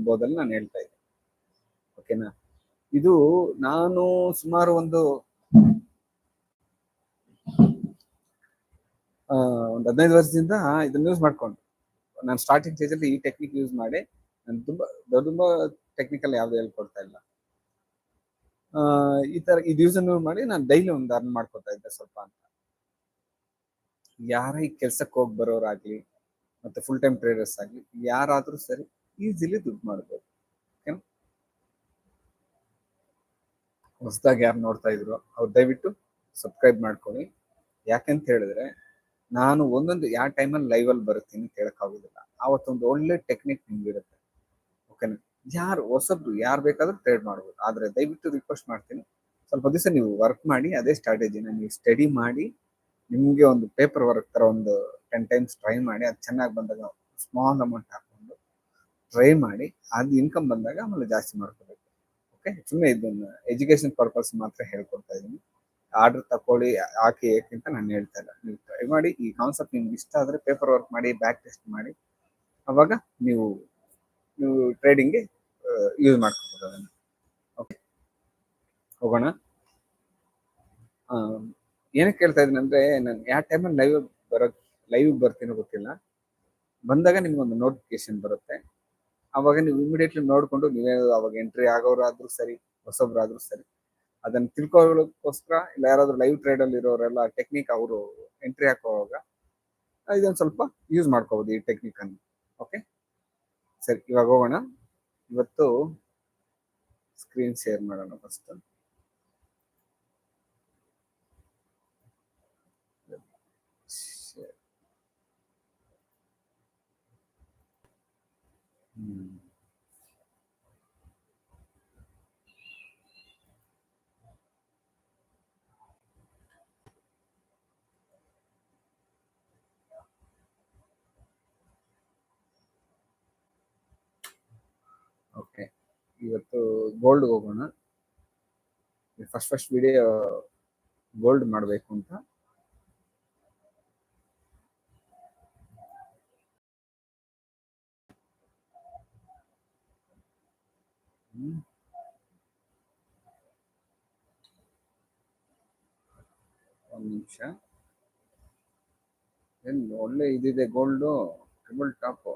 ಎಂಬುದನ್ನು ನಾನು ಹೇಳ್ತಾ ಇದ್ದೀನಿ. ಓಕೆನಾ? ಇದು ನಾನು ಸುಮಾರು ಒಂದು 15 ವರ್ಷದಿಂದ ಇದನ್ನ ಯೂಸ್ ಮಾಡ್ಕೊಂಡು, ನಾನು ಸ್ಟಾರ್ಟಿಂಗ್ ಸ್ಟೇಜಲ್ಲಿ ಈ ಟೆಕ್ನಿಕ್ ಯೂಸ್ ಮಾಡಿ ನಾನು ತುಂಬಾ ಟೆಕ್ನಿಕಲ್ ಯಾವ್ದು ಹೇಳ್ಕೊಡ್ತಾ ಇಲ್ಲ. ಈ ತರ ಇದು ಯೂಸ್ ಮಾಡಿ ನಾನು ಡೈಲಿ ಒಂದು ಅರ್ನ್ ಮಾಡ್ಕೊತಾ ಇದ್ದೆ ಸ್ವಲ್ಪ ಅಂತ. ಯಾರ ಈ ಕೆಲ್ಸಕ್ಕೆ ಹೋಗಿ ಬರೋರಾಗ್ಲಿ ಮತ್ತೆ ಫುಲ್ ಟೈಮ್ ಟ್ರೇಡರ್ಸ್ ಆಗ್ಲಿ ಯಾರಾದ್ರೂ ಸರಿ ಈಸಿಲಿ ದುಡ್ಡು ಮಾಡ್ಬೋದು. ಹೊಸದಾಗಿ ಯಾರು ನೋಡ್ತಾ ಇದ್ರು ಅವ್ರು ದಯವಿಟ್ಟು ಸಬ್ಸ್ಕ್ರೈಬ್ ಮಾಡ್ಕೊಳ್ಳಿ. ಯಾಕಂತ ಹೇಳಿದ್ರೆ ನಾನು ಒಂದೊಂದು ಯಾವ ಟೈಮಲ್ಲಿ ಲೈವ್ ಅಲ್ಲಿ ಬರ್ತೀನಿ ಅಂತ ಹೇಳಕ್ ಆಗುದಿಲ್ಲ. ಆವತ್ತೊಂದು ಒಳ್ಳೆ ಟೆಕ್ನಿಕ್ ನಿಮ್ಗಿರುತ್ತೆ. ಓಕೆನಾ? ಯಾರು ಹೊಸಬ್ರು ಯಾರು ಬೇಕಾದ್ರೂ ಟ್ರೇಡ್ ಮಾಡ್ಬೋದು. ಆದ್ರೆ ದಯವಿಟ್ಟು ರಿಕ್ವೆಸ್ಟ್ ಮಾಡ್ತೀನಿ, ಸ್ವಲ್ಪ ದಿವಸ ನೀವು ವರ್ಕ್ ಮಾಡಿ ಅದೇ ಸ್ಟ್ರಾಟಜಿನ ನೀವು ಸ್ಟಡಿ ಮಾಡಿ ನಿಮ್ಗೆ ಒಂದು ಪೇಪರ್ ವರ್ಕ್ ತರ ಒಂದು 10 times ಟ್ರೈ ಮಾಡಿ, ಅದು ಚೆನ್ನಾಗಿ ಬಂದಾಗ ಸ್ಮಾಲ್ ಅಮೌಂಟ್ ಹಾಕೊಂಡು ಟ್ರೈ ಮಾಡಿ, ಅದು ಇನ್ಕಮ್ ಬಂದಾಗ ಆಮೇಲೆ ಜಾಸ್ತಿ ಮಾಡ್ಕೋಬೇಕು. ಓಕೆ? ಸುಮ್ಮನೆ ಇದನ್ನ ಎಜುಕೇಶನ್ ಪರ್ಪಸ್ ಮಾತ್ರ ಹೇಳ್ಕೊಡ್ತಾ ಇದ್ದೀನಿ. ಆರ್ಡರ್ ತಕೊಳ್ಳಿ ಹಾಕಿ ಏಕೆಂತ ನಾನು ಹೇಳ್ತಾ ಇಲ್ಲ. ನೀವು ಟ್ರೈ ಮಾಡಿ. ಈ ಕಾನ್ಸೆಪ್ಟ್ ನಿಮ್ಗೆ ಇಷ್ಟ ಆದ್ರೆ ಪೇಪರ್ ವರ್ಕ್ ಮಾಡಿ, ಬ್ಯಾಕ್ ಟೆಸ್ಟ್ ಮಾಡಿ, ಅವಾಗ ನೀವು ಟ್ರೇಡಿಂಗ್ಗೆ ಯೂಸ್ ಮಾಡ್ಕೋಬಹುದು ಅದನ್ನು. ಓಕೆ, ಹೋಗೋಣ. ಏನಕ್ಕೆ ಕೇಳ್ತಾ ಇದ್ದೀನಿ ಅಂದ್ರೆ, ನಾನು ಯಾವ ಟೈಮಲ್ಲಿ ಲೈವ್ ಬರ್ತೀನೋ ಗೊತ್ತಿಲ್ಲ. ಬಂದಾಗ ನಿಮ್ಗೊಂದು ನೋಟಿಫಿಕೇಶನ್ ಬರುತ್ತೆ. ಅವಾಗ ನೀವು ಇಮಿಡಿಯೇಟ್ಲಿ ನೋಡ್ಕೊಂಡು ನೀವೇ ಅವಾಗ ಎಂಟ್ರಿ ಆಗೋರಾದ್ರೂ ಸರಿ, ಹೊಸಬ್ರಾದ್ರೂ ಸರಿ, ಅದನ್ನ ತಿಳ್ಕೊಳ್ಳೋಕ್ಕೋಸ್ಕರ ಇಲ್ಲ ಯಾರಾದ್ರೂ ಲೈವ್ ಟ್ರೇಡ್ ಅಲ್ಲಿ ಇರೋರೆಲ್ಲ ಟೆಕ್ನಿಕ್ ಅವರು ಎಂಟ್ರಿ ಹಾಕುವಾಗ ಇದೊಂದು ಸ್ವಲ್ಪ ಯೂಸ್ ಮಾಡ್ಕೋಬಹುದು ಈ ಟೆಕ್ನಿಕ್ ಅನ್ನು. ಓಕೆ ಸರಿ, ಇವಾಗ ಹೋಗೋಣ. ಇವತ್ತು ಸ್ಕ್ರೀನ್ ಶೇರ್ ಮಾಡೋಣ ಫಸ್ಟ್. ಓಕೆ, ಇವತ್ತು ಗೋಲ್ಡ್ ಹೋಗೋಣ. ಫಸ್ಟ್ ವಿಡಿಯೋ ಗೋಲ್ಡ್ ಮಾಡಬೇಕು ಅಂತ. ಒಂದು ನಿಮಿಷ. ಏನ್ ಒಳ್ಳೆ ಇದಿದೆ gold, triple top.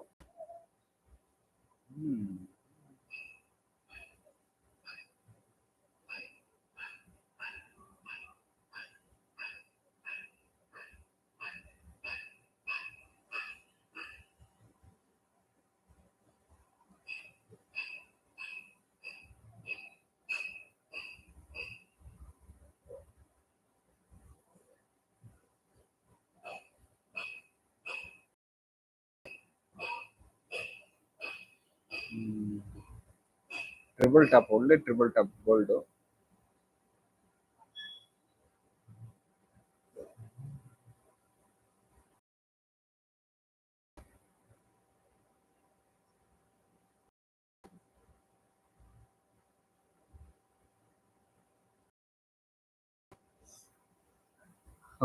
Triple top, ಒಳ್ಳೆ triple top gold.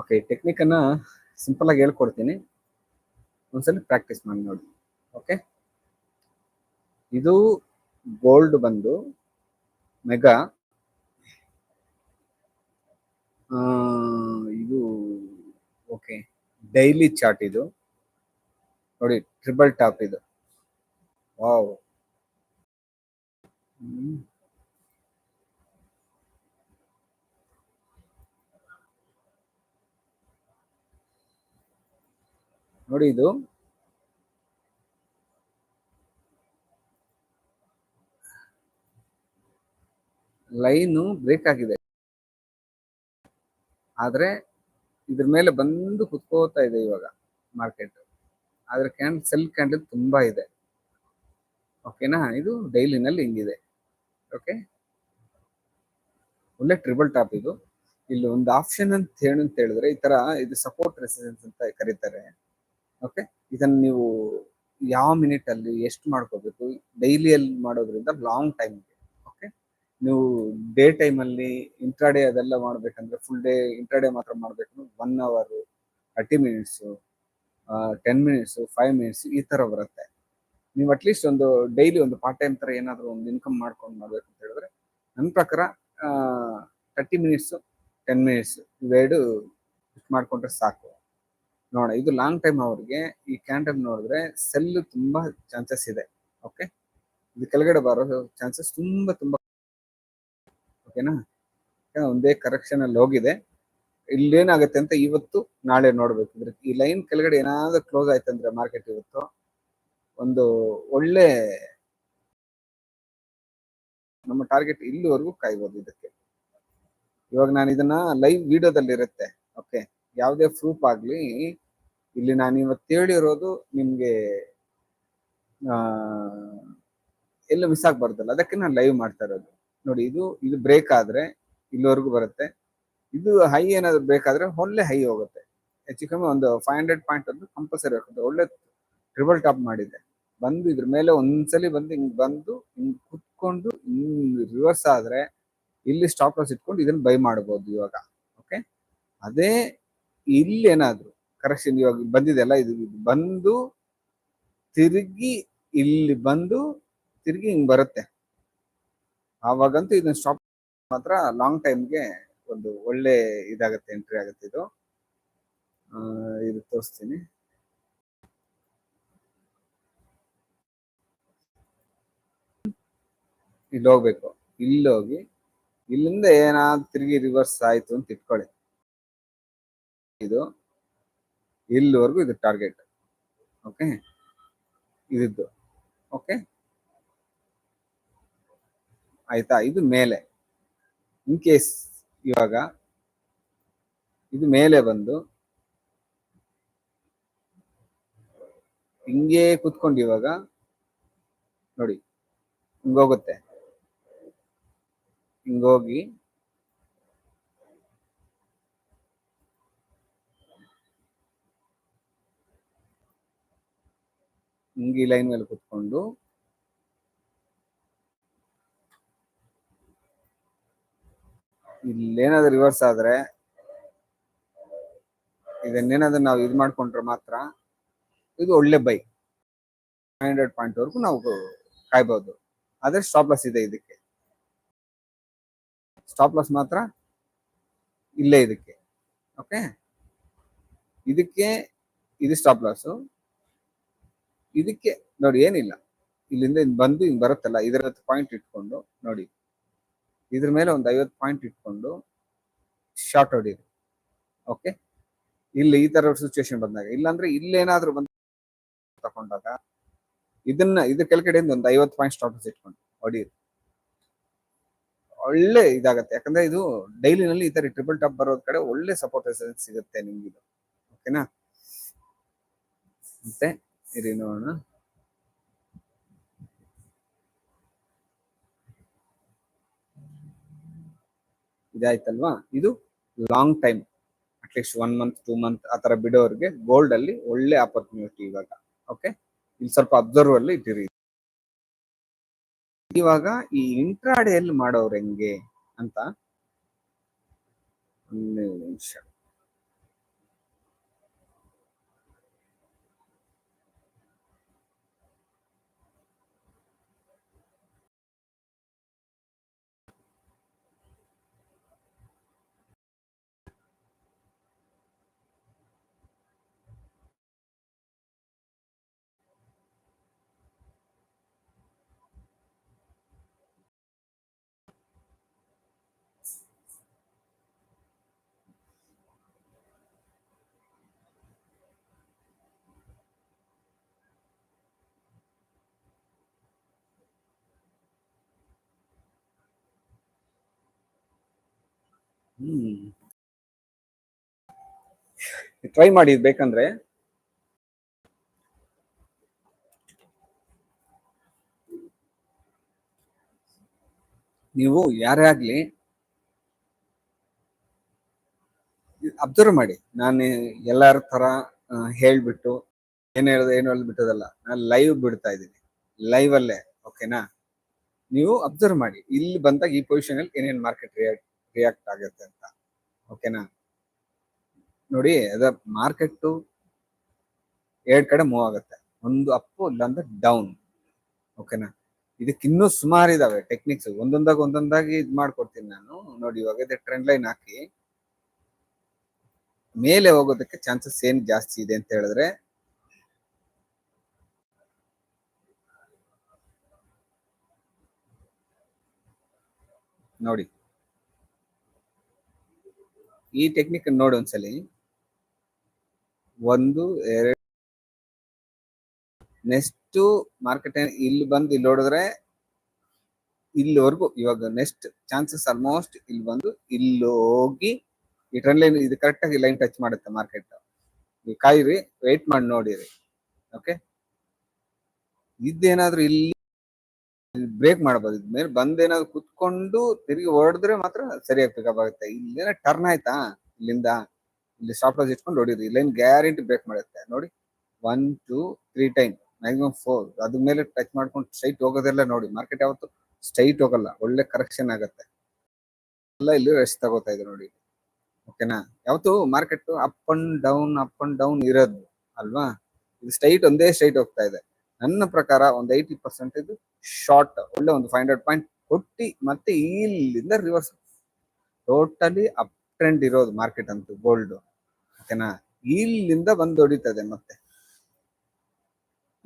Okay, technique ಅನ್ನ ಸಿಂಪಲ್ ಆಗಿ ಹೇಳ್ಕೊಡ್ತೀನಿ, ಒಂದ್ಸಲ ಪ್ರಾಕ್ಟೀಸ್ ಮಾಡಿ ನೋಡಿ. ಓಕೆ, ಇದು ಗೋಲ್ಡ್ ಬಂದು ಮೆಗಾ, ಇದು ಓಕೆ ಡೈಲಿ ಚಾರ್ಟ್. ಇದು ನೋಡಿ ಟ್ರಿಬಲ್ ಟಾಪ್ ಇದು. ವಾವ್, ನೋಡಿ ಇದು ಲೈನು ಬ್ರೇಕ್ ಆಗಿದೆ, ಆದ್ರೆ ಇದ್ರ ಮೇಲೆ ಬಂದು ಕುತ್ಕೋತಾ ಇದೆ ಇವಾಗ ಮಾರ್ಕೆಟ್. ಆದ್ರೆ ಸೆಲ್ ಕ್ಯಾಂಡಲ್ ತುಂಬಾ ಇದೆ. ಓಕೆನಾ? ಇದು ಡೈಲಿನಲ್ಲಿ ಹಿಂಗಿದೆ. ಓಕೆ, ಒಳ್ಳೆ ಟ್ರಿಬಲ್ ಟಾಪ್ ಇದು. ಇಲ್ಲಿ ಒಂದು ಆಪ್ಷನ್ ಅಂತ ಹೇಳಿದ್ರೆ ಈ ತರ ಇದು ಸಪೋರ್ಟ್ ರೆಸಿಸ್ಟೆನ್ಸ್ ಅಂತ ಕರೀತಾರೆ. ಓಕೆ, ಇದನ್ನ ನೀವು ಯಾವ ಮಿನಿಟ್ ಅಲ್ಲಿ ಎಷ್ಟು ಮಾಡ್ಕೋಬೇಕು, ಡೈಲಿಯಲ್ಲಿ ಮಾಡೋದ್ರಿಂದ ಲಾಂಗ್ ಟೈಮ್. ಓಕೆ, ನೀವು ಡೇ ಟೈಮ್ ಅಲ್ಲಿ ಇಂಟ್ರಾಡೇ ಅದೆಲ್ಲ ಮಾಡ್ಬೇಕಂದ್ರೆ ಫುಲ್ ಡೇ ಇಂಟ್ರಾಡೇ ಮಾತ್ರ ಮಾಡ್ಬೇಕು, 1 hour 30 minutes 10 minutes 5 minutes ಈ ತರ ಬರುತ್ತೆ. ನೀವು ಅಟ್ಲೀಸ್ಟ್ ಒಂದು ಡೈಲಿ ಒಂದು ಪಾರ್ಟ್ ಟೈಮ್ ತರ ಏನಾದ್ರು ಒಂದು ಇನ್ಕಮ್ ಮಾಡ್ಕೊಂಡು ಮಾಡ್ಬೇಕು ಅಂತ ಹೇಳಿದ್ರೆ ನನ್ನ ಪ್ರಕಾರ 30 ಮಿನಿಟ್ಸ್ 10 ಮಿನಿಟ್ಸ್ ಇವೆರಡು ಮಾಡ್ಕೊಂಡ್ರೆ ಸಾಕು. ನೋಡ, ಇದು ಲಾಂಗ್ ಟೈಮ್ ಅವ್ರಿಗೆ ಈ ಕ್ಯಾಂಡಲ್ ನೋಡಿದ್ರೆ ಸೆಲ್ ತುಂಬಾ ಚಾನ್ಸಸ್ ಇದೆ. ಓಕೆ, ಇದು ಕೆಳಗಡೆ ಬರೋ ಚಾನ್ಸಸ್ ತುಂಬಾ ತುಂಬಾ. ಓಕೆನಾ, ಒಂದೇ ಕರೆಕ್ಷನ್ ಅಲ್ಲಿ ಹೋಗಿದೆ. ಇಲ್ಲೇನಾಗುತ್ತೆ ಅಂತ ಇವತ್ತು ನಾಳೆ ನೋಡ್ಬೇಕು. ಈ ಲೈನ್ ಕೆಳಗಡೆ ಏನಾದ್ರು ಕ್ಲೋಸ್ ಆಯ್ತಂದ್ರೆ ಮಾರ್ಕೆಟ್ ಇವತ್ತು ಒಂದು ಒಳ್ಳೆ ನಮ್ಮ ಟಾರ್ಗೆಟ್ ಇಲ್ಲಿವರೆಗೂ ಕಾಯ್ಬೋದು ಇದಕ್ಕೆ. ಇವಾಗ ನಾನು ಇದನ್ನ ಲೈವ್ ವಿಡಿಯೋದಲ್ಲಿ ಇರುತ್ತೆ. ಓಕೆ, ಯಾವುದೇ ಪ್ರೂಫ್ ಆಗ್ಲಿ ಇಲ್ಲಿ ನಾನು ಇವತ್ತು ಹೇಳಿರೋದು ನಿಮ್ಗೆ ಎಲ್ಲ ಮಿಸ್ ಆಗ್ಬಾರ್ದಲ್ಲ, ಅದಕ್ಕೆ ನಾನು ಲೈವ್ ಮಾಡ್ತಾ ಇರೋದು. ನೋಡಿ, ಇದು ಬ್ರೇಕ್ ಆದ್ರೆ ಇಲ್ಲಿವರೆಗೂ ಬರುತ್ತೆ. ಇದು ಹೈ ಏನಾದ್ರು ಬೇಕಾದ್ರೆ ಒಳ್ಳೆ ಹೈ ಹೋಗುತ್ತೆ. ಹೆಚ್ಚು ಕಮ್ಮಿ ಒಂದು 500 ಪಾಯಿಂಟ್ ಒಂದು ಕಂಪಲ್ಸರಿ ಹೋಗುತ್ತೆ. ಒಳ್ಳೆ ಟ್ರಿಬಲ್ ಟಾಪ್ ಮಾಡಿದೆ. ಬಂದು ಇದ್ರ ಮೇಲೆ ಒಂದ್ಸಲಿ ಬಂದು ಹಿಂಗ್ ಬಂದು ಹಿಂಗ್ ಕುತ್ಕೊಂಡು ಹಿಂಗ್ ರಿವರ್ಸ್ ಆದ್ರೆ ಇಲ್ಲಿ ಸ್ಟಾಪ್ ಲಾಸ್ ಇಟ್ಕೊಂಡು ಇದನ್ನ ಬೈ ಮಾಡಬಹುದು ಇವಾಗ. ಓಕೆ, ಅದೇ ಇಲ್ಲಿ ಏನಾದ್ರು ಕರೆಕ್ಷನ್ ಇವಾಗ ಬಂದಿದೆಲ್ಲ, ಇದು ಬಂದು ತಿರುಗಿ ಇಲ್ಲಿ ಬಂದು ತಿರುಗಿ ಹಿಂಗ್ ಬರುತ್ತೆ, ಆವಾಗಂತೂ ಇದನ್ನ ಸ್ಟಾಪ್ ಮಾತ್ರ ಲಾಂಗ್ ಟೈಮ್ಗೆ ಒಂದು ಒಳ್ಳೆ ಇದಾಗುತ್ತೆ, ಎಂಟ್ರಿ ಆಗುತ್ತೆ. ಇದು ತೋರಿಸ್ತೀನಿ. ಇಲ್ಲಿ ಹೋಗ್ಬೇಕು, ಇಲ್ಲಿ ಹೋಗಿ ಇಲ್ಲಿಂದ ಏನಾದ್ರು ತಿರುಗಿ ರಿವರ್ಸ್ ಆಯ್ತು ಅಂತ ಇಟ್ಕೊಳ್ಳಿ, ಇದು ಇಲ್ಲಿವರೆಗೂ ಇದು ಟಾರ್ಗೆಟ್. ಓಕೆ, ಇದಿದ್ದು. ಓಕೆ ಆಯ್ತಾ, ಇದು ಮೇಲೆ. ಇನ್ ಕೇಸ್ ಇವಾಗ ಇದು ಮೇಲೆ ಬಂದು ಹಿಂಗೆ ಕುತ್ಕೊಂಡು ಇವಾಗ ನೋಡಿ ಹಿಂಗೋಗುತ್ತೆ, ಹಿಂಗೋಗಿ ಹಿಂಗೆ ಲೈನ್ ಮೇಲೆ ಕುತ್ಕೊಂಡು ಇಲ್ಲೇನಾದ್ರು ರಿವರ್ಸ್ ಆದ್ರೆ ಇದನ್ನೇನಾದ್ರೂ ನಾವು ಇದು ಮಾಡ್ಕೊಂಡ್ರೆ ಮಾತ್ರ ಇದು ಒಳ್ಳೆ ಬೈ. 500 ಪಾಯಿಂಟ್ ವರೆಗೂ ನಾವು ಕಾಯ್ಬಹುದು. ಆದ್ರೆ ಸ್ಟಾಪ್ ಲಾಸ್ ಇದೆ ಇದಕ್ಕೆ, ಸ್ಟಾಪ್ ಲಾಸ್ ಮಾತ್ರ ಇಲ್ಲೇ ಇದಕ್ಕೆ. ಓಕೆ, ಇದಕ್ಕೆ ಇದು ಸ್ಟಾಪ್ ಲಾಸ್. ಇದಕ್ಕೆ ನೋಡಿ ಏನಿಲ್ಲ, ಇಲ್ಲಿಂದ ಬಂದು ಹಿಂಗ್ ಬರುತ್ತಲ್ಲ, ಇದರ ಪಾಯಿಂಟ್ ಇಟ್ಕೊಂಡು ನೋಡಿ, ಇದ್ರ ಮೇಲೆ ಒಂದು 50 ಪಾಯಿಂಟ್ ಇಟ್ಕೊಂಡು ಶಾರ್ಟ್ ಹೊಡೀರಿ. ಓಕೆ, ಇಲ್ಲಿ ಈ ತರ ಸಿಚುವೇಶನ್ ಬಂದಾಗ, ಇಲ್ಲಾಂದ್ರೆ ಇಲ್ಲೇನಾದ್ರೂ ಬಂದು ತಗೊಂಡಾಗ ಇದ್ರ ಕೆಳಗಡೆಯಿಂದ ಒಂದು 50 ಪಾಯಿಂಟ್ ಸ್ಟಾಪ್ ಲಾಸ್ ಇಟ್ಕೊಂಡು ಹೊಡೀರಿ, ಒಳ್ಳೆ ಇದಾಗತ್ತೆ. ಯಾಕಂದ್ರೆ ಇದು ಡೈಲಿನಲ್ಲಿ ಈ ತರ ಟ್ರಿಪಲ್ ಟಾಪ್ ಬರೋದ್ ಕಡೆ ಒಳ್ಳೆ ಸಪೋರ್ಟ್ ಸಿಗುತ್ತೆ ನಿಮ್ಗೆ ಇದು. ಓಕೆನಾ, ಮತ್ತೆ ಇರಿ ನೋಡೋಣ. ಇದಾಯ್ತಲ್ವಾ, ಇದು long time at least 1 month 2 month ಆ ತರ ಬಿಡೋರ್ಗೆ ಗೋಲ್ಡ್ ಅಲ್ಲಿ ಒಳ್ಳೆ ಆಪರ್ಚುನಿಟಿ ಇವಾಗ. ಓಕೆ, ಇಲ್ಲಿ ಸ್ವಲ್ಪ ಅಬ್ಸರ್ವ್ ಅಲ್ಲಿ ಇಟ್ಟಿರಿ. ಇವಾಗ ಈ ಇಂಟ್ರಾಡೇ ಅಲ್ಲಿ ಮಾಡೋರು ಹೆಂಗೆ ಅಂತ ಒಂದು ನಿಮಿಷ. ಟ್ರೈ ಮಾಡಿ ಬೇಕಂದ್ರೆ. ನೀವು ಯಾರೇ ಆಗ್ಲಿ ಅಬ್ಸರ್ವ್ ಮಾಡಿ. ನಾನು ಎಲ್ಲಾರ ತರ ಹೇಳ್ಬಿಟ್ಟು ಏನ್ ಹೇಳ್ಬಿಟ್ಟದಲ್ಲ, ನಾನು ಲೈವ್ ಬಿಡ್ತಾ ಇದ್ದೀನಿ, ಲೈವ್ ಅಲ್ಲೇ. ಓಕೆನಾ, ನೀವು ಅಬ್ಸರ್ವ್ ಮಾಡಿ ಇಲ್ಲಿ ಬಂದಾಗ ಈ ಪೊಸಿಷನ್ ಅಲ್ಲಿ ಏನೇನ್ ಮಾರ್ಕೆಟ್ ರಿಯಾಕ್ಟ್ ಆಗುತ್ತೆ ಅಂತ. ಓಕೆನಾ, ನೋಡಿ ಅದ ಮಾರ್ಕೆಟ್ 2 ಕಡೆ ಮೂವ್ ಆಗುತ್ತೆ, ಒಂದು ಅಪ್ ಇಲ್ಲಾಂದ್ರೆ ಡೌನ್. ಓಕೆನಾ. ಇದಕ್ಕಿನ್ನೂ ಸುಮಾರು ಇದಾವೆ ಟೆಕ್ನಿಕ್ಸ್, ಒಂದೊಂದಾಗಿ ಇದ್ ಮಾಡ್ಕೊಡ್ತೀನಿ ನಾನು. ನೋಡಿ ಇವಾಗ ಇದೆ ಟ್ರೆಂಡ್ ಲೈನ್ ಹಾಕಿ ಮೇಲೆ ಹೋಗೋದಕ್ಕೆ ಚಾನ್ಸಸ್ ಏನ್ ಜಾಸ್ತಿ ಇದೆ ಅಂತ ಹೇಳಿದ್ರೆ, ನೋಡಿ ಈ ಟೆಕ್ನಿಕ್ ನೋಡಿ ಒಂದ್ಸಲಿ. 1 2 ನೆಕ್ಸ್ಟ್ ಮಾರ್ಕೆಟ್ ಇಲ್ಲಿ ಬಂದು ಇಲ್ಲಿ ನೋಡಿದ್ರೆ ಇಲ್ಲಿವರೆಗೂ, ಇವಾಗ ನೆಕ್ಸ್ಟ್ ಚಾನ್ಸಸ್ ಆಲ್ಮೋಸ್ಟ್ ಇಲ್ಲಿ ಬಂದು ಇಲ್ಲಿ ಹೋಗಿ ಈ ಟ್ರೆಂಡ್ ಲೈನ್ ಇದು ಕರೆಕ್ಟ್ ಆಗಿ ಲೈನ್ ಟಚ್ ಮಾಡುತ್ತೆ ಮಾರ್ಕೆಟ್. ನೀವು ಕಾಯಿರಿ, ವೇಟ್ ಮಾಡಿ ನೋಡಿರಿ. ಓಕೆ, ಇದೇನಾದ್ರೂ ಇಲ್ಲಿ ಬ್ರೇಕ್ ಮಾಡಬಹುದು. ಇದ್ಮೇಲೆ ಬಂದೇನಾದ್ರು ಕುತ್ಕೊಂಡು ತಿರುಗಿ ಹೊಡೆದ್ರೆ ಮಾತ್ರ ಸರಿಯಾಗಿ ಪಿಕಪ್ ಆಗುತ್ತೆ. ಇಲ್ಲೇನ ಟರ್ನ್ ಆಯ್ತಾ, ಇಲ್ಲಿಂದ ಇಲ್ಲಿ ಸ್ಟಾಪ್ ಲಾಸ್ ಇಟ್ಕೊಂಡು ಹೊಡಿರಿ, ಇಲ್ಲೇನು ಗ್ಯಾರಂಟಿ ಬ್ರೇಕ್ ಮಾಡುತ್ತೆ. ನೋಡಿ 1 2 3 ಟೈಮ್, ಮ್ಯಾಕ್ಸಿಮಮ್ 4, ಅದ್ರ ಮೇಲೆ ಟಚ್ ಮಾಡ್ಕೊಂಡು ಸ್ಟ್ರೈಟ್ ಹೋಗೋದೆಲ್ಲ ನೋಡಿ. ಮಾರ್ಕೆಟ್ ಯಾವತ್ತು ಸ್ಟ್ರೈಟ್ ಹೋಗಲ್ಲ, ಒಳ್ಳೆ ಕರೆಕ್ಷನ್ ಆಗುತ್ತೆ. ಎಲ್ಲ ಇಲ್ಲಿ ರೆಸ್ಟ್ ತಗೋತಾ ಇದೆ ನೋಡಿ. ಓಕೆನಾ, ಯಾವತ್ತು ಮಾರ್ಕೆಟ್ ಅಪ್ ಅಂಡ್ ಡೌನ್ ಇರೋದು ಅಲ್ವಾ. ಇದು ಸ್ಟ್ರೈಟ್ ಒಂದೇ ಸ್ಟ್ರೈಟ್ ಹೋಗ್ತಾ ಇದೆ. ನನ್ನ ಪ್ರಕಾರ ಒಂದು 80% ಇದು ಶಾರ್ಟ್, ಒಳ್ಳೆ ಒಂದು 500 ಪಾಯಿಂಟ್ ಕೊಟ್ಟಿ ಮತ್ತೆ ಇಲ್ಲಿಂದ ರಿವರ್ಸ್, ಟೋಟಲಿ ಅಪ್ ಟ್ರೆಂಡ್ ಇರೋದು ಮಾರ್ಕೆಟ್ ಅಂತೂ ಗೋಲ್ಡ್. ಓಕೆನಾ, ಇಲ್ಲಿಂದ ಬಂದು ಹೊಡಿತದೆ ಮತ್ತೆ.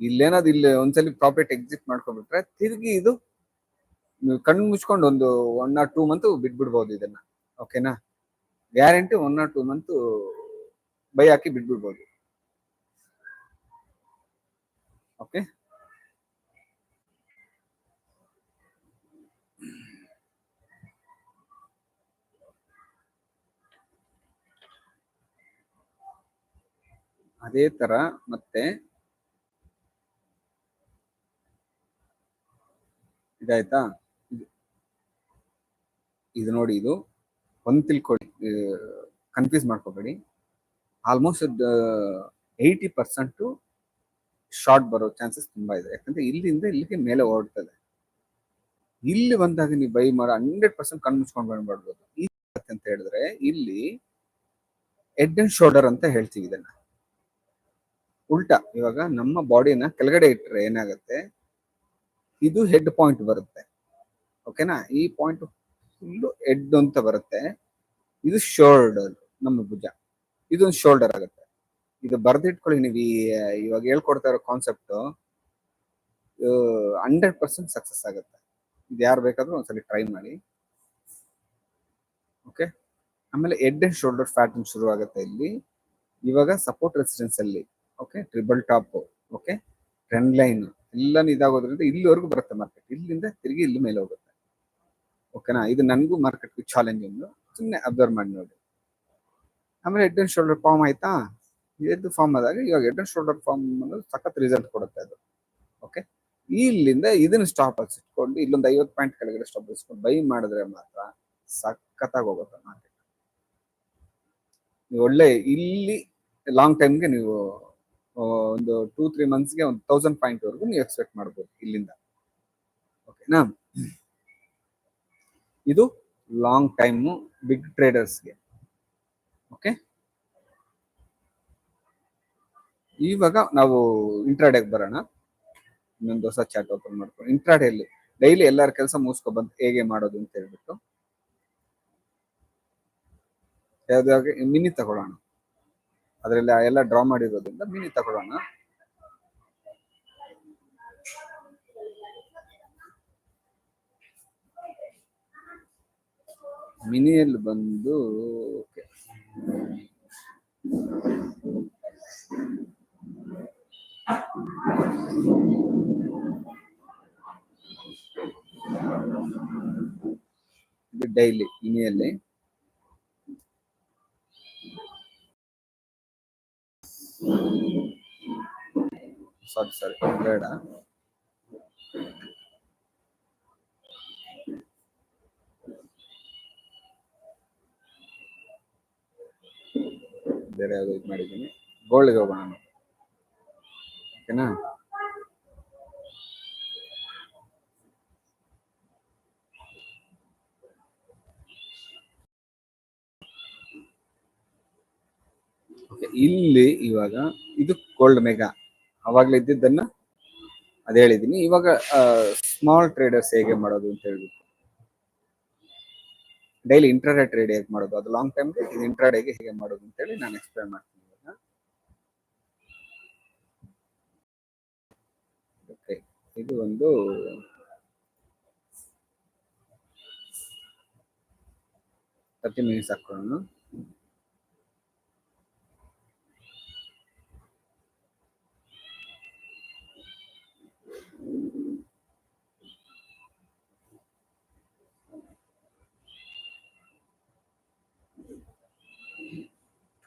ಇಲ್ಲೇನಾದ್ರು ಇಲ್ಲಿ ಒಂದ್ಸಲಿ ಪ್ರಾಫಿಟ್ ಎಕ್ಸಿಟ್ ಮಾಡ್ಕೊಂಡ್ಬಿಟ್ರೆ ತಿರುಗಿ ಇದು ನೀವು ಕಣ್ಣು ಮುಚ್ಕೊಂಡು ಒಂದು 1 or 2 ಮಂತ್ ಬಿಟ್ಬಿಡ್ಬೋದು ಇದನ್ನ. ಓಕೆನಾ, ಗ್ಯಾರಂಟಿ 1 or 2 ಮಂತ್ ಬೈ ಹಾಕಿ ಬಿಟ್ಬಿಡ್ಬೋದು. ಓಕೆ, ಅದೇ ತರ ಮತ್ತೆ ಇದಾಯ್ತಾ. ಇದು ನೋಡಿ, ಇದು ಒಂದು ತಿಳ್ಕೊಳ್ಳಿ, ಕನ್ಫ್ಯೂಸ್ ಮಾಡ್ಕೋಬೇಡಿ. ಆಲ್ಮೋಸ್ಟ್ 80% ಶಾರ್ಟ್ ಬರೋ ಚಾನ್ಸಸ್ ತುಂಬಾ ಇದೆ. ಯಾಕಂದ್ರೆ ಇಲ್ಲಿಂದ ಇಲ್ಲಿಗೆ ಮೇಲೆ ಓಡ್ತದೆ. ಇಲ್ಲಿ ಬಂದಾಗ ನೀವು ಬೈ ಮಾಡೋ 100% ಕಣ್ಣು ಮುಚ್ಕೊಂಡು ಬಂದ್ಬಿಡ್ಬೋದು. ಅಂತ ಹೇಳಿದ್ರೆ ಇಲ್ಲಿ ಹೆಡ್ ಅಂಡ್ ಶೋಲ್ಡರ್ ಅಂತ ಹೇಳ್ತೀವಿ ಇದನ್ನ. ಉಲ್ಟಾ, ಇವಾಗ ನಮ್ಮ ಬಾಡಿನ ಕೆಳಗಡೆ ಇಟ್ಟರೆ ಏನಾಗುತ್ತೆ, ಇದು ಹೆಡ್ ಪಾಯಿಂಟ್ ಬರುತ್ತೆ. ಓಕೆನಾ, ಈ ಪಾಯಿಂಟ್ ಫುಲ್ಲು ಹೆಡ್ ಅಂತ ಬರುತ್ತೆ. ಇದು ಶೋಲ್ಡರ್, ನಮ್ಮ ಭುಜ, ಇದೊಂದು ಶೋಲ್ಡರ್ ಆಗುತ್ತೆ. ಇದು ಬರ್ದಿಟ್ಕೊಳ್ಳಿ ನೀವು. ಇವಾಗ ಹೇಳ್ಕೊಡ್ತಾ ಇರೋ ಕಾನ್ಸೆಪ್ಟ್ 100% ಸಕ್ಸಸ್ ಆಗುತ್ತೆ. ಇದು ಯಾರು ಬೇಕಾದ್ರೂ ಒಂದ್ಸಲಿ ಟ್ರೈ ಮಾಡಿ. ಓಕೆ, ಆಮೇಲೆ ಹೆಡ್ ಅಂಡ್ ಶೋಲ್ಡರ್ ಪ್ಯಾಟರ್ನ್ ಶುರು ಆಗುತ್ತೆ ಇಲ್ಲಿ. ಇವಾಗ ಸಪೋರ್ಟ್ ರೆಸಿಸ್ಟೆನ್ಸ್ ಅಲ್ಲಿ, okay, triple top, okay, trend line ಎಲ್ಲಾನು ಇದಾಗೋದ್ರಿಂದ ಇಲ್ಲಿವರೆಗೂ ಬರುತ್ತೆ ಮಾರ್ಕೆಟ್. ಇಲ್ಲಿಂದ ತಿರುಗಿ ಇಲ್ಲಿ ಮೇಲೆ ಹೋಗುತ್ತೆ. ಓಕೆನಾ, ಇದು ನನಗೂ ಮಾರ್ಕೆಟ್ ಚಾಲೆಂಜಿಂಗ್, ಸುಮ್ಮನೆ ಅಬ್ಸರ್ವ್ ಮಾಡಿ ನೋಡಿ. ಆಮೇಲೆ ಹೆಡ್ ಅಂಡ್ ಶೋಲ್ಡರ್ ಫಾರ್ಮ್ ಆಯ್ತಾ. ಇದು ಫಾರ್ಮ್ ಆದಾಗ ಇವಾಗ ಹೆಡ್ ಅಂಡ್ ಶೋಲ್ಡರ್ ಫಾರ್ಮ್ ಅನ್ನೋದು ಸಖತ್ ರಿಸಲ್ಟ್ ಕೊಡುತ್ತೆ ಅದು. ಓಕೆ, ಇಲ್ಲಿಂದ ಇದನ್ನ ಸ್ಟಾಪ್ ಇಟ್ಕೊಂಡು ಇಲ್ಲೊಂದು 50 ಪಾಯಿಂಟ್ ಕೆಳಗಡೆ ಸ್ಟಾಪ್ ಇಸ್ಕೊಂಡು ಬೈ ಮಾಡಿದ್ರೆ ಮಾತ್ರ ಸಖತ್ತಾಗಿ ಹೋಗುತ್ತೆ ಮಾರ್ಕೆಟ್. ನೀವು ಒಳ್ಳೆ ಇಲ್ಲಿ ಲಾಂಗ್ ಟೈಮ್ಗೆ ನೀವು ಒಂದು 2-3 ಮಂತ್ಸ್ಗೆ ಒಂದು 1000 ಪಾಯಿಂಟ್ ವರೆಗೂ ನೀವು ಎಕ್ಸ್ಪೆಕ್ಟ್ ಮಾಡ್ಬೋದು ಇಲ್ಲಿಂದ. ಓಕೆನಾ, ಇದು ಲಾಂಗ್ ಟೈಮು ಬಿಗ್ ಟ್ರೇಡರ್ಸ್ಗೆ. ಓಕೆ, ಇವಾಗ ನಾವು ಇಂಟ್ರಾಡೇಗೆ ಬರೋಣ. ಇನ್ನೊಂದು ಹೊಸ ಚಾಟ್ ಓಪನ್ ಮಾಡ್ಕೊಂಡು ಇಂಟ್ರಾಡೇಲಿ ಡೈಲಿ ಎಲ್ಲರ ಕೆಲಸ ಮುಗಿಸ್ಕೊ ಬಂದು ಹೇಗೆ ಮಾಡೋದು ಅಂತ ಹೇಳ್ಬಿಟ್ಟು ಯಾವ್ದಾಗೆ ಮಿನಿ ತಗೊಳ್ಳೋಣ. ಅದರಲ್ಲಿ ಎಲ್ಲ ಡ್ರಾ ಮಾಡಿರೋದ್ರಿಂದ ಮಿನಿ ತಗೊಳ್ಳೋಣ. ಮಿನಿಯಲ್ಲಿ ಬಂದು ಓಕೆ, ಇದು ಡೈಲಿ ಮಿನಿಯಲ್ಲಿ ಸಾರಿ ಬೇಡ, ಬೇರೆ ಯಾವ್ದು ಇದು ಮಾಡಿದ್ದೀನಿ. ಗೋಲ್ಡ್ಗೆ ಹೋಗೋಣ. ಓಕೆನಾ, ಇಲ್ಲಿ ಇವಾಗ ಇದು ಗೋಲ್ಡ್ ಮೆಗಾ ಅವಾಗ್ಲೇ ಇದ್ದಿದ್ದನ್ನ ಅದ್ ಹೇಳಿದೀನಿ. ಇವಾಗ ಸ್ಮಾಲ್ ಟ್ರೇಡರ್ಸ್ ಹೇಗೆ ಮಾಡೋದು ಅಂತ ಹೇಳ್ಬಿಟ್ಟು, ಡೈಲಿ ಇಂಟ್ರಾಡೇ ಟ್ರೇಡ್ ಹೇಗೆ ಮಾಡೋದು, ಅದು ಲಾಂಗ್ ಟೈಮ್ಗೆ, ಇದು ಇಂಟ್ರಾಡೇಗೆ ಹೇಗೆ ಮಾಡೋದು ಅಂತ ಹೇಳಿ ನಾನು ಎಕ್ಸ್ಪ್ಲೇನ್ ಮಾಡ್ತೀನಿ ಇವಾಗ. ಓಕೆ, ಇದು ಒಂದು ತರ್ಟಿ ಮಿನಿಟ್ಸ್ ಹಾಕೊಳ್ಳೋಣ.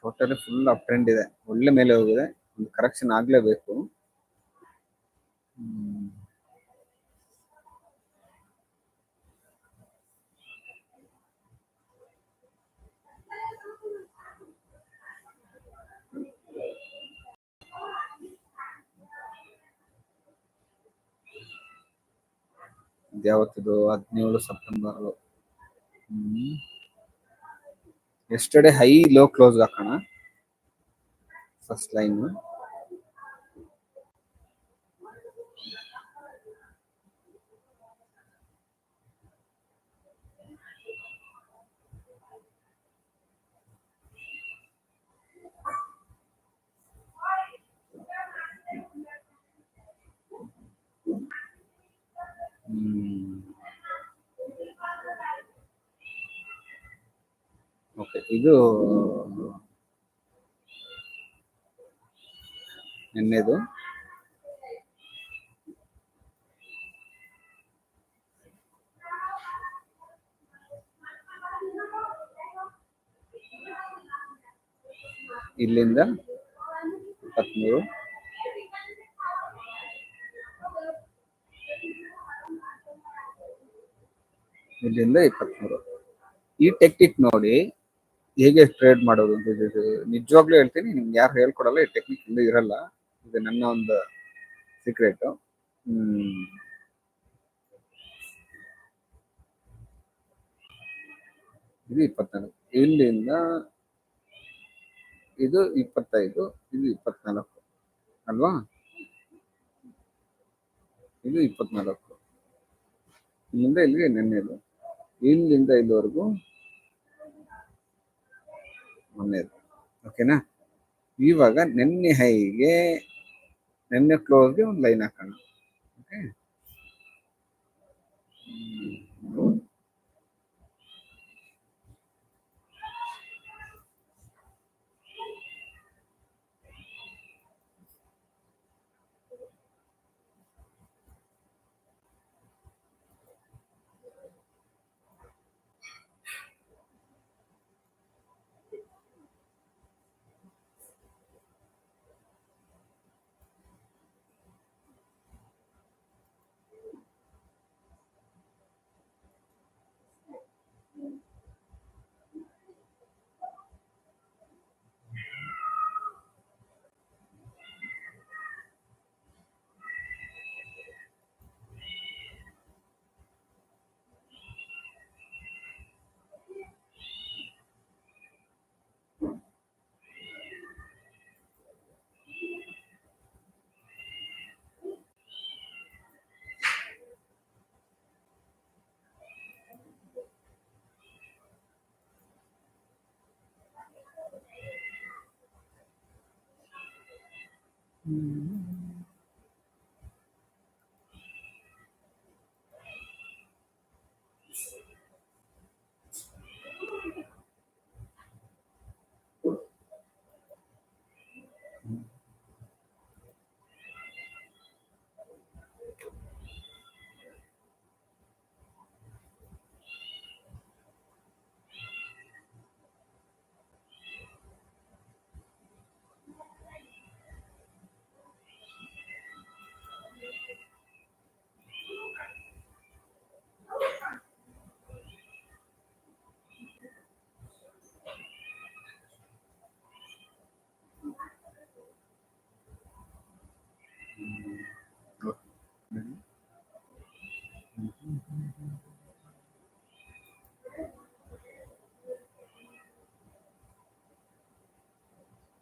ಟೋಟಲಿ ಫುಲ್ ಅಪ್ ಟ್ರೆಂಡ್ ಇದೆ, ಒಳ್ಳೆ ಮೇಲೆ ಹೋಗಿದೆ, ಒಂದು ಕರೆಕ್ಷನ್ ಆಗ್ಲೇಬೇಕು. ಯಾವತ್ತಿದು 17 September. Yesterday high low close ಹಾಕೋಣ. ಫಸ್ಟ್ ಲೈನ್ ಓಕೆ, ಇದು ನಿನ್ನೆದು. ಇಲ್ಲಿಂದ 23, ಇಲ್ಲಿಂದ 23. ಈ ಟೆಕ್ನಿಕ್ ನೋಡಿ ಹೇಗೆ ಟ್ರೇಡ್ ಮಾಡೋದು ಅಂತ. ಇದು ನಿಜವಾಗ್ಲೂ ಹೇಳ್ತೀನಿ, ನಿಮ್ಗೆ ಯಾರು ಹೇಳ್ಕೊಡಲ್ಲ, ಈ ಟೆಕ್ನಿಕ್ ಇಂದ ಇರಲ್ಲ, ಇದು ನನ್ನ ಒಂದು ಸೀಕ್ರೆಟ್. ಇದು 24, ಇಲ್ಲಿಂದ ಇದು 25, ಇದು 24 ಅಲ್ವಾ? ಇದು 24, ಇಲ್ಲಿಂದ ಇಲ್ಲಿಗೆ ನೆನ್ನೆದು, ಇಲ್ಲಿಂದ ಇಲ್ಲಿವರೆಗೂ ಮೊನ್ನೆದು. ಓಕೆನಾ? ಇವಾಗ ನೆನ್ನೆ ಹೈಗೆ ನೆನ್ನೆ ಕ್ಲೋಸ್ಗೆ ಒಂದು ಲೈನ್ ಹಾಕೋಣ. ಓಕೆ,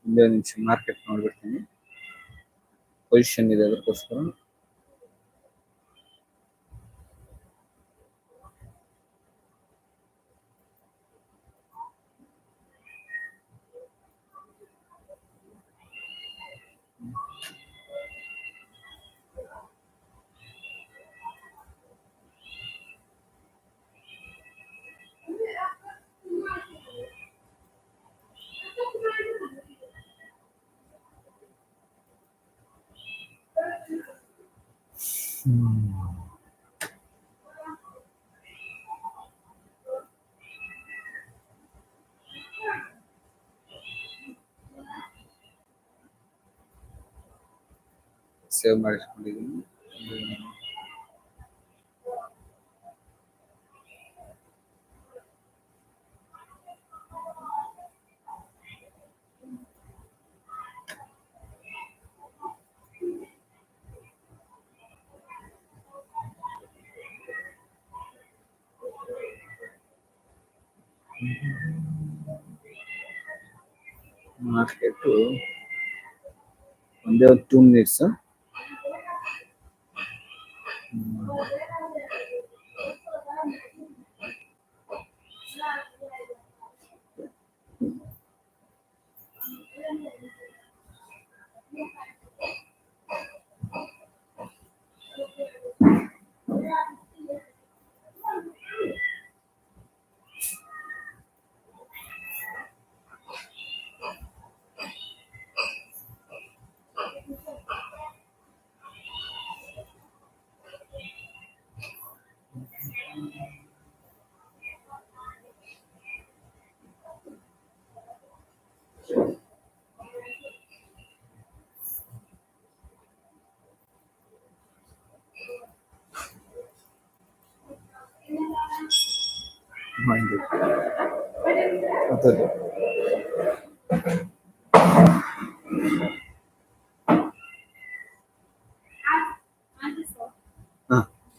ಇಂಡಿಯನ್ ಮಾರ್ಕೆಟ್ ನೋಡ್ಬಿಡ್ತೀನಿ, ಪೊಸಿಷನ್ ಇದೆ ಅದಕ್ಕೋಸ್ಕರ. ಸೇವ್ ಮಾಡಿಸ್ಕೊಂಡಿದ್ದೀನಿ. ಮಾರ್ಕೆಟು ಒಂದೇ ಒಂದು 2 ಮಿನಿಟ್ಸ್.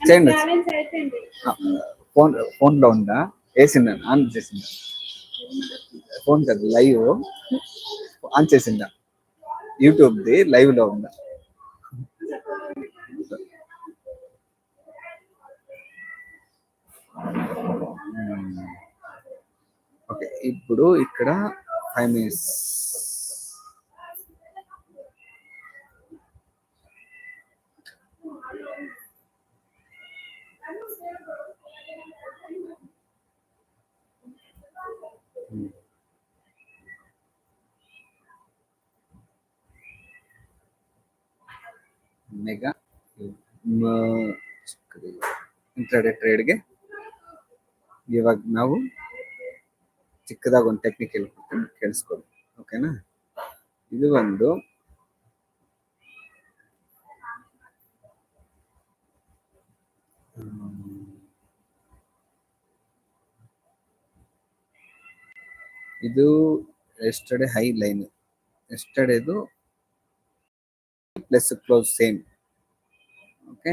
చేయండి. ఫోన్లో ఉందా? వేసిందా? ఆన్ చేసిందా? ఫోన్ కదా, లైవ్ ఆన్ చేసిందా? యూట్యూబ్ది లైవ్ లో ఉందా? ఓకే, ఇప్పుడు ఇక్కడ 5 minutes. ಮೆಗಾ ಇಂಟ್ರಾಡೇ ಟ್ರೇಡ್ಗೆ ಇವಾಗ ನಾವು ಚಿಕ್ಕದಾಗಿ ಒಂದು ಟೆಕ್ನಿಕ್ ಹೇಳ್ಕೊಡ್ತೀನಿ, ಕೇಳಿಸ್ಕೊಳ್ಳಿ. ಓಕೆನಾ? ಇದು ಒಂದು ಇದು ಎಸ್ಟರ್ಡೇ ಹೈ ಲೈನ್, ಎಸ್ಟರ್ಡೇದು ಪ್ಲಸ್ ಕ್ಲೋಸ್ ಸೇಮ್. ಓಕೆ,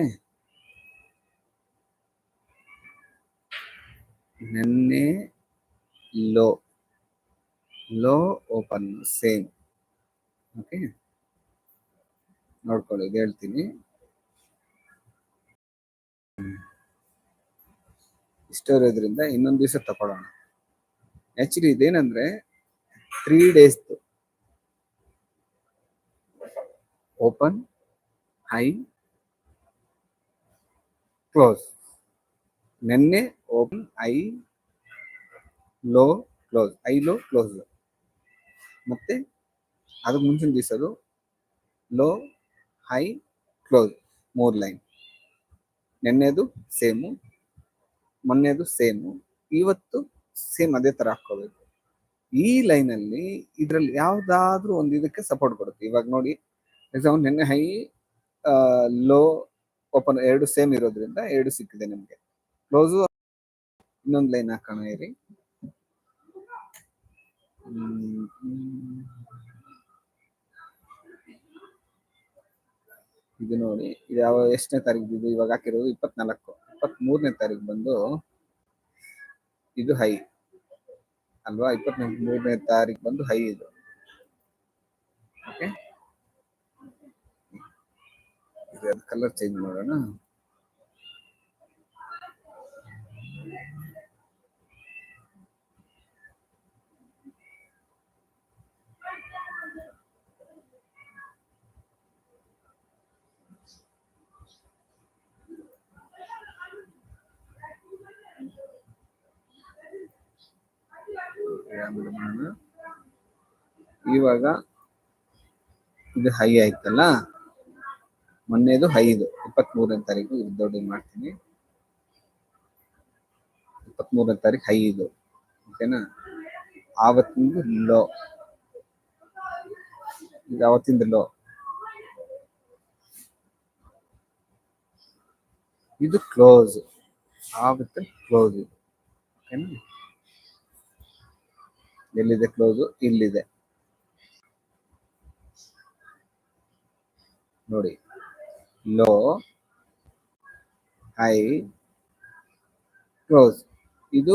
ನಿನ್ನೆ ಲೋ ಓಪನ್ ಸೇಮ್. ಓಕೆ, ನೋಡ್ಕೊಳ್ಳಿ, ಇದು ಹೇಳ್ತೀನಿ. ಇಷ್ಟು ಇರೋದ್ರಿಂದ ಇನ್ನೊಂದು ದಿವಸ ತಗೊಳ್ಳೋಣ. ಆಕ್ಚುಲಿ ಇದೇನಂದ್ರೆ 3 days ಓಪನ್ ಹೈ ಕ್ಲೋಸ್. ನಿನ್ನೆ open high low close, high low close. ಮತ್ತೆ ಅದಕ್ಕೆ ಮುಂಚಿನ ದಿವಸದು ಲೋ ಹೈ ಕ್ಲೋಸ್, 3 ಲೈನ್. ನಿನ್ನೆದು ಸೇಮು, ಮೊನ್ನೆದು ಸೇಮು, ಇವತ್ತು ಸೇಮ್ ಅದೇ ತರ ಹಾಕೋಬೇಕು. ಈ ಲೈನ್ ಅಲ್ಲಿ ಇದ್ರಲ್ಲಿ ಯಾವ್ದಾದ್ರೂ ಒಂದು ಇದಕ್ಕೆ ಸಪೋರ್ಟ್ ಕೊಡುತ್ತೆ. ಇವಾಗ ನೋಡಿ, ಎಕ್ಸಾಂಪಲ್ ನಿನ್ನೆ ಹೈ ಲೋ ಓಪನ್ ಎರಡು ಸೇಮ್ ಇರೋದ್ರಿಂದ 2 ಸಿಕ್ಕಿದೆ ನಿಮ್ಗೆ. ಕ್ಲೋಸು ಇನ್ನೊಂದು ಲೈನ್ ಹಾಕೋಣ ಇರಿ. ಇದು ನೋಡಿ, ಇದು ಯಾವ ಎಷ್ಟನೇ ತಾರೀಕು ಇದು ಇವಾಗ ಹಾಕಿರೋದು? 24. 23ನೇ ತಾರೀಕು ಬಂದು ಇದು ಹೈ ಅಲ್ವಾ? 23ನೇ ತಾರೀಕು ಬಂದು ಹೈ ಇದು. ಓಕೆ, ಇದು ಕಲರ್ ಚೇಂಜ್ ಮಾಡೋಣ. ಇವಾಗ ಇದು ಹೈ ಆಯ್ತಲ್ಲ, ಮೊನ್ನೆದು 5, 23ನೇ ತಾರೀಕು ಇದು ದೊಡ್ಡದು ಮಾಡ್ತೀನಿ. 23ನೇ ತಾರೀಕು 5, ಓಕೆನಾ. ಆವತ್ತಿಂದು ಲೋ, ಇದು ಆವತ್ತಿಂದು ಲೋ, ಇದು ಕ್ಲೋಸ್, ಆವತ್ತು ಕ್ಲೋಸ್ ಇದು, ಓಕೆನಾ. ಎಲ್ಲಿದೆ ಕ್ಲೋಸು? ಇಲ್ಲಿದೆ ನೋಡಿ, ಲೋ, ಹೈ, ಕ್ಲೋಸ್. ಇದು